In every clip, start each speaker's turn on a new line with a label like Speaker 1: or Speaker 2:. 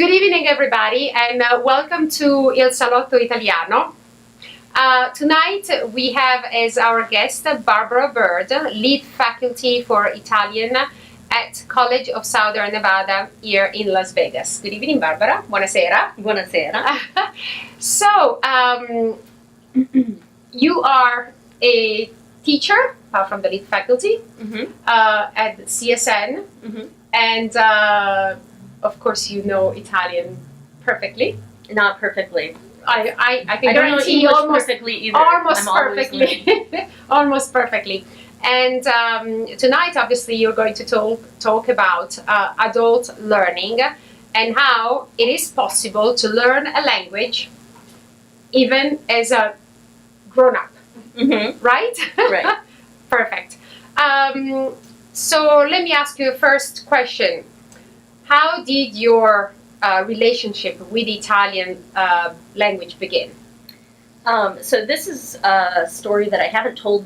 Speaker 1: Good evening, everybody, and welcome to Il Salotto Italiano. Tonight we have as our guest Barbara Bird, lead faculty for Italian at College of Southern Nevada here in Las Vegas. Good evening, Barbara. Buonasera.
Speaker 2: Buonasera.
Speaker 1: So, you are a teacher from the lead faculty at CSN, and of course you know Italian perfectly.
Speaker 2: Not perfectly.
Speaker 1: I can
Speaker 2: I don't know
Speaker 1: guarantee
Speaker 2: English
Speaker 1: almost
Speaker 2: perfectly either.
Speaker 1: almost
Speaker 2: I'm always
Speaker 1: perfectly,
Speaker 2: learning.
Speaker 1: almost perfectly. And tonight, obviously, you're going to talk about adult learning and how it is possible to learn a language even as a grown-up. Right?
Speaker 2: Right.
Speaker 1: Perfect. So let me ask you a first question. How did your relationship with the Italian language begin?
Speaker 2: So this is a story that I haven't told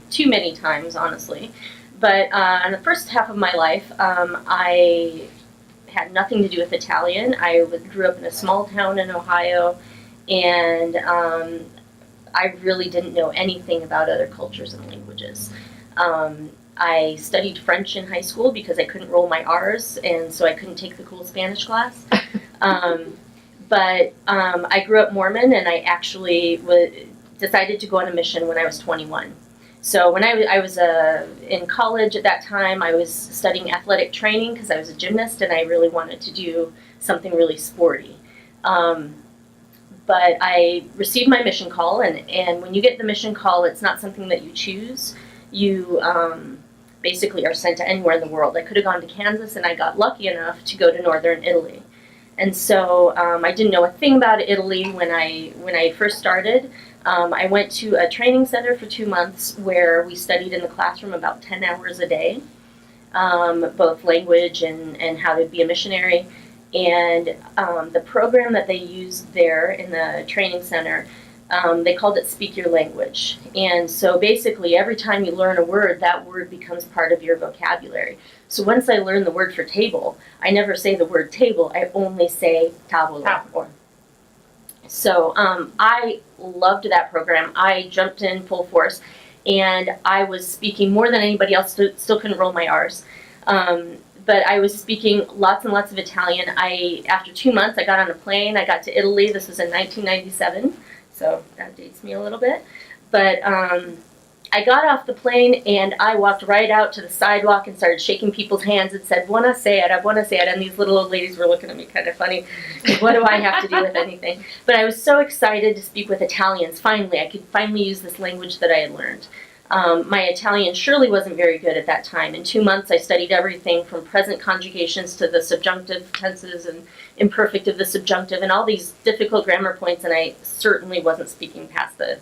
Speaker 2: too many times, honestly. But in the first half of my life, I had nothing to do with Italian. I grew up in a small town in Ohio, and I really didn't know anything about other cultures and languages. I studied French in high school because I couldn't roll my R's, and so I couldn't take the cool Spanish class. But I grew up Mormon, and I actually decided to go on a mission when I was 21. So when I was in college at that time, I was studying athletic training because I was a gymnast, and I really wanted to do something really sporty. But I received my mission call, and when you get the mission call, it's not something that you choose. You basically are sent to anywhere in the world. I could have gone to Kansas, and I got lucky enough to go to northern Italy. And so I didn't know a thing about Italy when I first started. I went to a training center for 2 months where we studied in the classroom about 10 hours a day, both language and how to be a missionary. And the program that they used there in the training center, they called it Speak Your Language. And so basically every time you learn a word, that word becomes part of your vocabulary. So once I learned the word for table, I never say the word table, I only say tavola. So I loved that program. I jumped in full force, and I was speaking more than anybody else, still couldn't roll my R's. But I was speaking lots and lots of Italian. After 2 months, I got on a plane. I got to Italy. This was in 1997, so that dates me a little bit. But I got off the plane, and I walked right out to the sidewalk and started shaking people's hands and said, buonasera, buonasera. And these little old ladies were looking at me kind of funny. What do I have to do with anything? But I was so excited to speak with Italians. Finally, I could finally use this language that I had learned. My Italian surely wasn't very good at that time. In 2 months, I studied everything from present conjugations to the subjunctive tenses and imperfect of the subjunctive and all these difficult grammar points, and I certainly wasn't speaking past the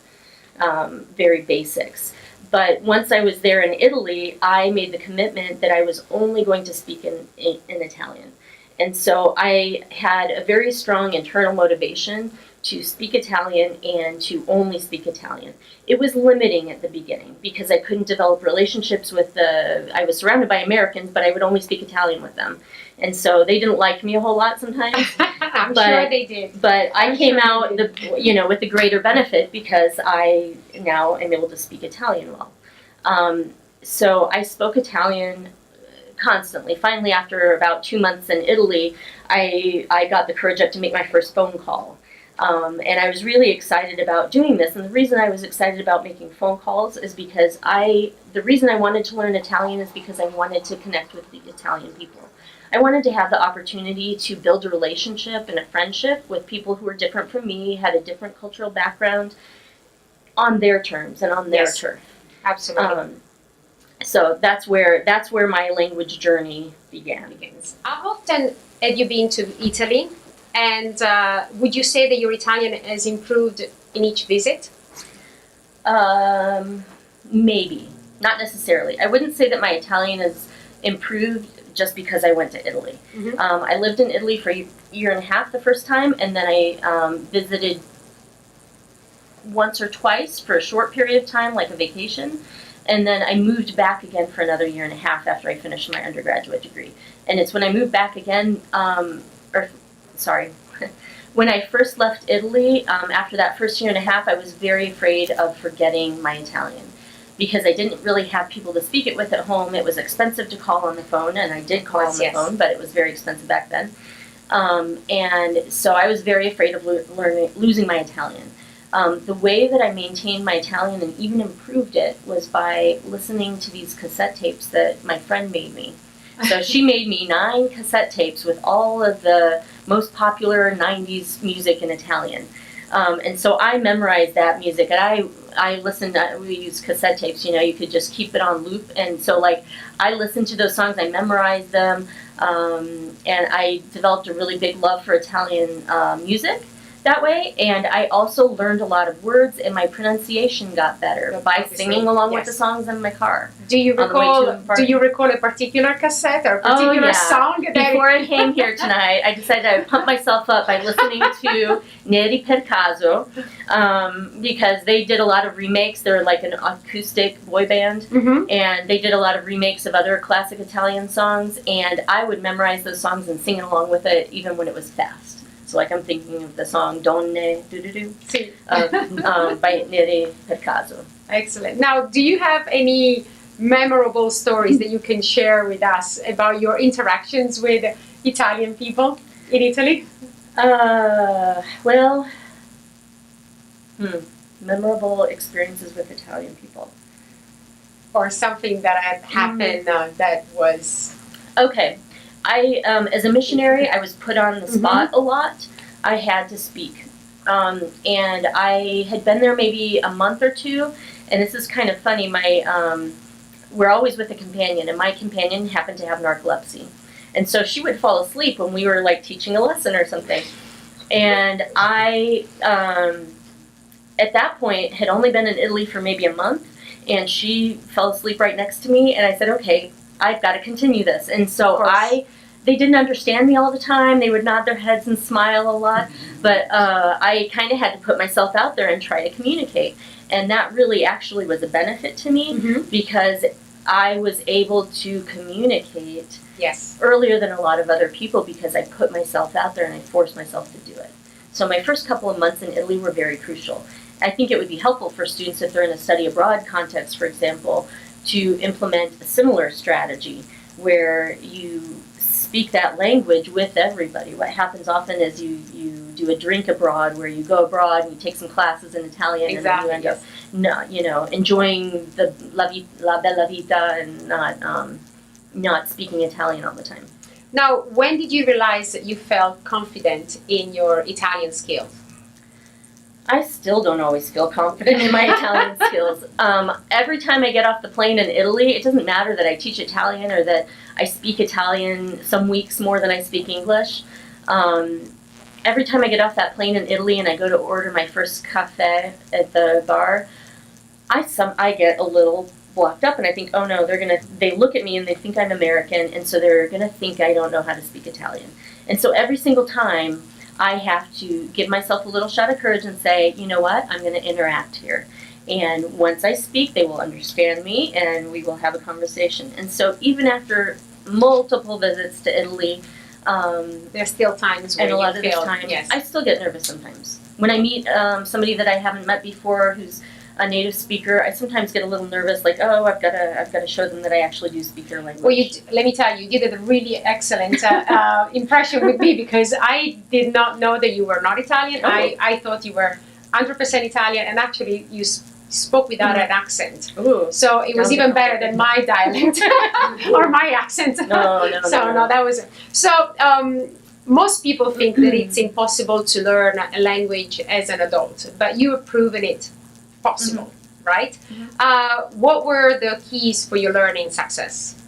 Speaker 2: very basics. But once I was there in Italy, I made the commitment that I was only going to speak in Italian. And so I had a very strong internal motivation to speak Italian and to only speak Italian. It was limiting at the beginning because I couldn't develop relationships I was surrounded by Americans, but I would only speak Italian with them. And so they didn't like me a whole lot sometimes.
Speaker 1: I'm sure they did.
Speaker 2: But I came out with the greater benefit because I now am able to speak Italian well. So I spoke Italian constantly. Finally, after about 2 months in Italy, I got the courage up to make my first phone call. And I was really excited about doing this. And the reason I was excited about making phone calls is because the reason I wanted to learn Italian is because I wanted to connect with the Italian people. I wanted to have the opportunity to build a relationship and a friendship with people who were different from me, had a different cultural background, on their terms and on their turf.
Speaker 1: Absolutely.
Speaker 2: So that's where my language journey began.
Speaker 1: How often have you been to Italy? And would you say that your Italian has improved in each visit?
Speaker 2: Maybe. Not necessarily. I wouldn't say that my Italian has improved just because I went to Italy. I lived in Italy for a year and a half the first time, and then I visited once or twice for a short period of time, like a vacation. And then I moved back again for another year and a half after I finished my undergraduate degree. And it's when I moved back again, or sorry. When I first left Italy, after that first year and a half, I was very afraid of forgetting my Italian because I didn't really have people to speak it with at home. It was expensive to call on the phone, and I did call on the phone, but it was very expensive back then. And so I was very afraid of losing my Italian. The way that I maintained my Italian and even improved it was by listening to these cassette tapes that my friend made me. So she made me 9 cassette tapes with all of the most popular 90s music in Italian. And so I memorized that music, and I listened, we used cassette tapes, you could just keep it on loop. And so I listened to those songs, I memorized them, and I developed a really big love for Italian music that way. And I also learned a lot of words, and my pronunciation got better by singing along with the songs in my car.
Speaker 1: Do you recall a particular cassette or a particular song?
Speaker 2: Before I came here tonight, I decided I would pump myself up by listening to Neri per Caso, because they did a lot of remakes. They're like an acoustic boy band, and they did a lot of remakes of other classic Italian songs, and I would memorize those songs and sing along with it even when it was fast. So I'm thinking of the song Donne Doo-Doo-Doo by Neri per Caso.
Speaker 1: Excellent. Now, do you have any memorable stories that you can share with us about your interactions with Italian people in Italy?
Speaker 2: Memorable experiences with Italian people.
Speaker 1: Or something that had happened that was...
Speaker 2: Okay. As a missionary, I was put on the spot a lot. I had to speak. And I had been there maybe a month or two, and this is kind of funny. We're always with a companion, and my companion happened to have narcolepsy. And so she would fall asleep when we were teaching a lesson or something. And I, at that point, had only been in Italy for maybe a month, and she fell asleep right next to me, and I said, okay, I've got to continue this. And so they didn't understand me all the time. They would nod their heads and smile a lot. But I kind of had to put myself out there and try to communicate. And that really actually was a benefit to me because I was able to communicate earlier than a lot of other people because I put myself out there and I forced myself to do it. So my first couple of months in Italy were very crucial. I think it would be helpful for students if they're in a study abroad context, for example, to implement a similar strategy where you speak that language with everybody. What happens often is you do a drink abroad where you go abroad and you take some classes in Italian and then you end up enjoying the la bella vita and not speaking Italian all the time.
Speaker 1: Now, when did you realize that you felt confident in your Italian skills?
Speaker 2: I still don't always feel confident in my Italian skills. Every time I get off the plane in Italy, it doesn't matter that I teach Italian or that I speak Italian some weeks more than I speak English. Every time I get off that plane in Italy and I go to order my first cafe at the bar, I get a little blocked up and I think, oh no, they look at me and they think I'm American, and so they're gonna think I don't know how to speak Italian. And so every single time I have to give myself a little shot of courage and say, you know what, I'm going to interact here. And once I speak, they will understand me and we will have a conversation. And so even after multiple visits to Italy,
Speaker 1: there's still times when
Speaker 2: and a lot of the time, I still get nervous sometimes. When I meet somebody that I haven't met before who's a native speaker, I sometimes get a little nervous, like, oh, I've got to show them that I actually do speak their language.
Speaker 1: Well, let me tell you did a really excellent impression with me because I did not know that you were not Italian. Oh. I thought you were 100% Italian, and actually you spoke without an accent.
Speaker 2: Ooh,
Speaker 1: so it was even better than my dialect or my accent.
Speaker 2: No,
Speaker 1: that was it. So most people think that it's impossible to learn a language as an adult, but you have proven it possible, right? What were the keys for your learning success?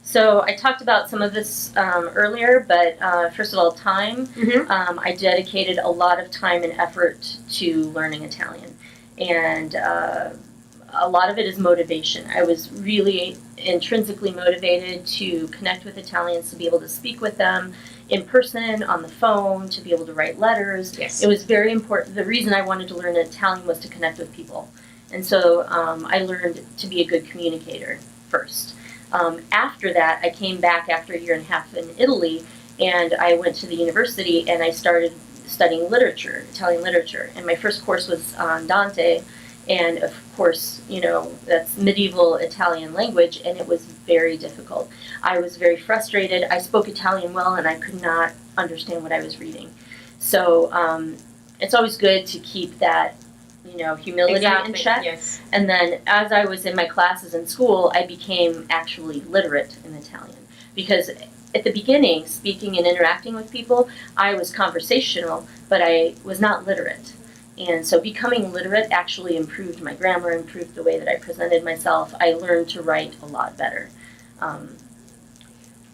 Speaker 2: So I talked about some of this earlier, but first of all, time. I dedicated a lot of time and effort to learning Italian, and a lot of it is motivation. I was really intrinsically motivated to connect with Italians, to be able to speak with them in person, on the phone, to be able to write letters.
Speaker 1: Yes.
Speaker 2: It was very important. The reason I wanted to learn Italian was to connect with people. And so I learned to be a good communicator first. After that, I came back after a year and a half in Italy, and I went to the university and I started studying literature, Italian literature. And my first course was on Dante, and of course, you know, that's medieval Italian language, and it was very difficult. I was very frustrated. I spoke Italian well, and I could not understand what I was reading. So it's always good to keep that, you know, humility in check.
Speaker 1: Yes.
Speaker 2: And then as I was in my classes in school, I became actually literate in Italian. Because at the beginning, speaking and interacting with people, I was conversational, but I was not literate. And so becoming literate actually improved my grammar, improved the way that I presented myself. I learned to write a lot better.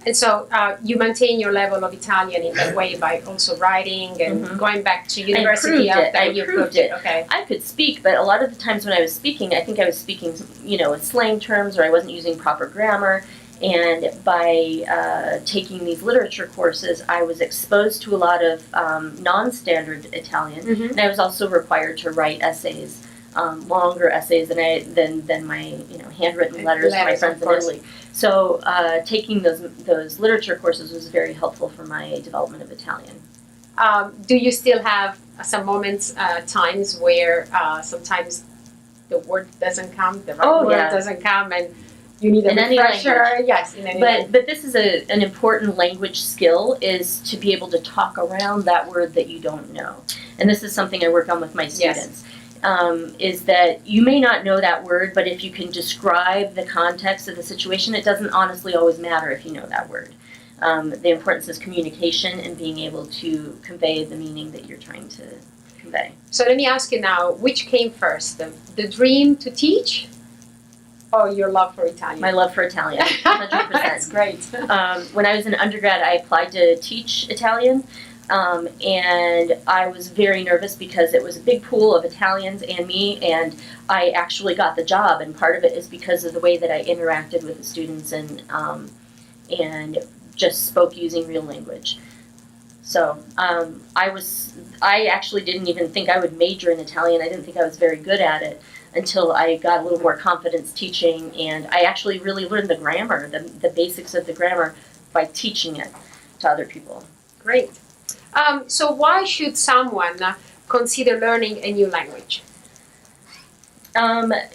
Speaker 1: And so you maintain your level of Italian in that way by also writing and going back to university after you improved it. Okay.
Speaker 2: I could speak, but a lot of the times when I was speaking, I think I was speaking, you know, in slang terms, or I wasn't using proper grammar. And by taking these literature courses, I was exposed to a lot of non-standard Italian, and I was also required to write essays, longer essays than my, you know, handwritten letters to my friends in Italy. So taking those literature courses was very helpful for my development of Italian.
Speaker 1: Do you still have some moments, times where sometimes the word doesn't come, the right word doesn't come, and you need a refresher? Yes, in any language.
Speaker 2: But this is an important language skill, is to be able to talk around that word that you don't know. And this is something I work on with my students. Is that you may not know that word, but if you can describe the context of the situation, it doesn't honestly always matter if you know that word. The importance is communication and being able to convey the meaning that you're trying to convey.
Speaker 1: So let me ask you now, which came first, the dream to teach or your love for Italian?
Speaker 2: My love for Italian, 100%.
Speaker 1: That's great.
Speaker 2: When I was an undergrad, I applied to teach Italian. And I was very nervous because it was a big pool of Italians and me, and I actually got the job, and part of it is because of the way that I interacted with the students and just spoke using real language. So I actually didn't even think I would major in Italian. I didn't think I was very good at it until I got a little more confidence teaching, and I actually really learned the grammar, the basics of the grammar, by teaching it to other people.
Speaker 1: Great. So why should someone consider learning a new language?
Speaker 2: I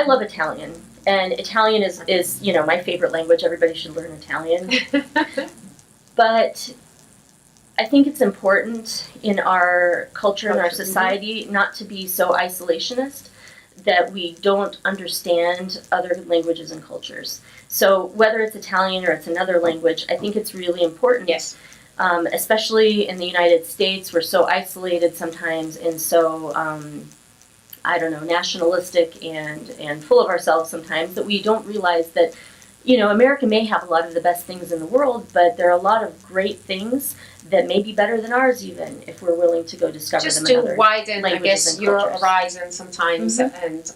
Speaker 2: love Italian, and Italian is you know, my favorite language. Everybody should learn Italian. But I think it's important in our culture and our society not to be so isolationist that we don't understand other languages and cultures. So whether it's Italian or it's another language, I think it's really important.
Speaker 1: Yes.
Speaker 2: Especially in the United States, we're so isolated sometimes and so, I don't know, nationalistic and full of ourselves sometimes that we don't realize that, you know, America may have a lot of the best things in the world, but there are a lot of great things that may be better than ours even if we're willing to go discover
Speaker 1: just
Speaker 2: them in
Speaker 1: to
Speaker 2: other
Speaker 1: widen, I guess,
Speaker 2: and
Speaker 1: your
Speaker 2: cultures.
Speaker 1: horizon sometimes and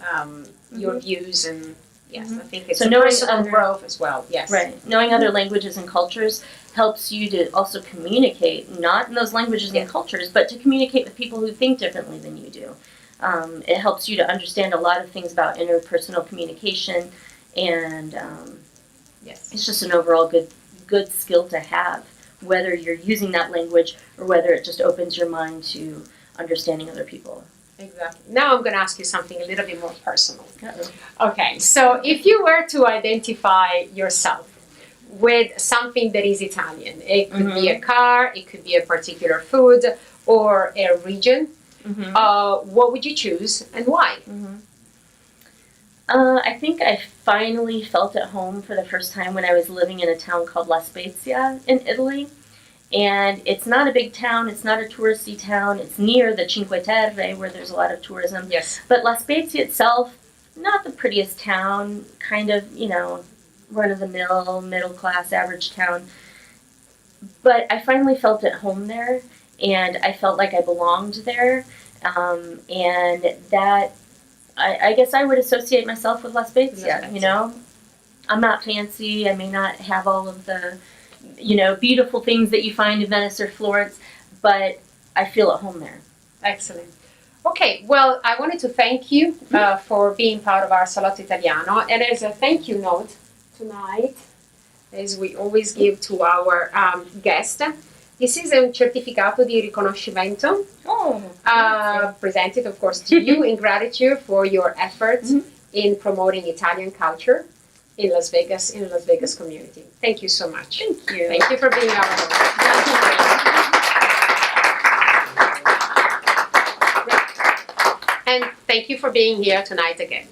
Speaker 1: your views and yes, I think it's
Speaker 2: So
Speaker 1: a
Speaker 2: knowing
Speaker 1: personal
Speaker 2: other-
Speaker 1: growth as well. Yes.
Speaker 2: Right. Knowing other languages and cultures helps you to also communicate, not in those languages and cultures, but to communicate with people who think differently than you do. It helps you to understand a lot of things about interpersonal communication, and
Speaker 1: Yes.
Speaker 2: it's just an overall good skill to have, whether you're using that language or whether it just opens your mind to understanding other people.
Speaker 1: Exactly. Now I'm going to ask you something a little bit more personal.
Speaker 2: Uh-oh.
Speaker 1: Okay, so if you were to identify yourself with something that is Italian, it could be a car, it could be a particular food, or a region, what would you choose and why?
Speaker 2: I think I finally felt at home for the first time when I was living in a town called La Spezia in Italy. And it's not a big town, it's not a touristy town, it's near the Cinque Terre where there's a lot of tourism.
Speaker 1: Yes.
Speaker 2: But La Spezia itself, not the prettiest town, kind of, you know, run-of-the-mill, middle-class, average town. But I finally felt at home there, and I felt like I belonged there. And that, I guess I would associate myself with La Spezia, you know? I'm not fancy, I may not have all of the, you know, beautiful things that you find in Venice or Florence, but I feel at home there.
Speaker 1: Excellent. Okay, well, I wanted to thank you for being part of our Salotto Italiano. And as a thank you note tonight, as we always give to our guests. This is un certificato di riconoscimento, presented, of course, to you in gratitude for your efforts in promoting Italian culture in the Las Vegas community. Thank you so much.
Speaker 2: Thank you.
Speaker 1: Thank you for being our host. And thank you for being here tonight again.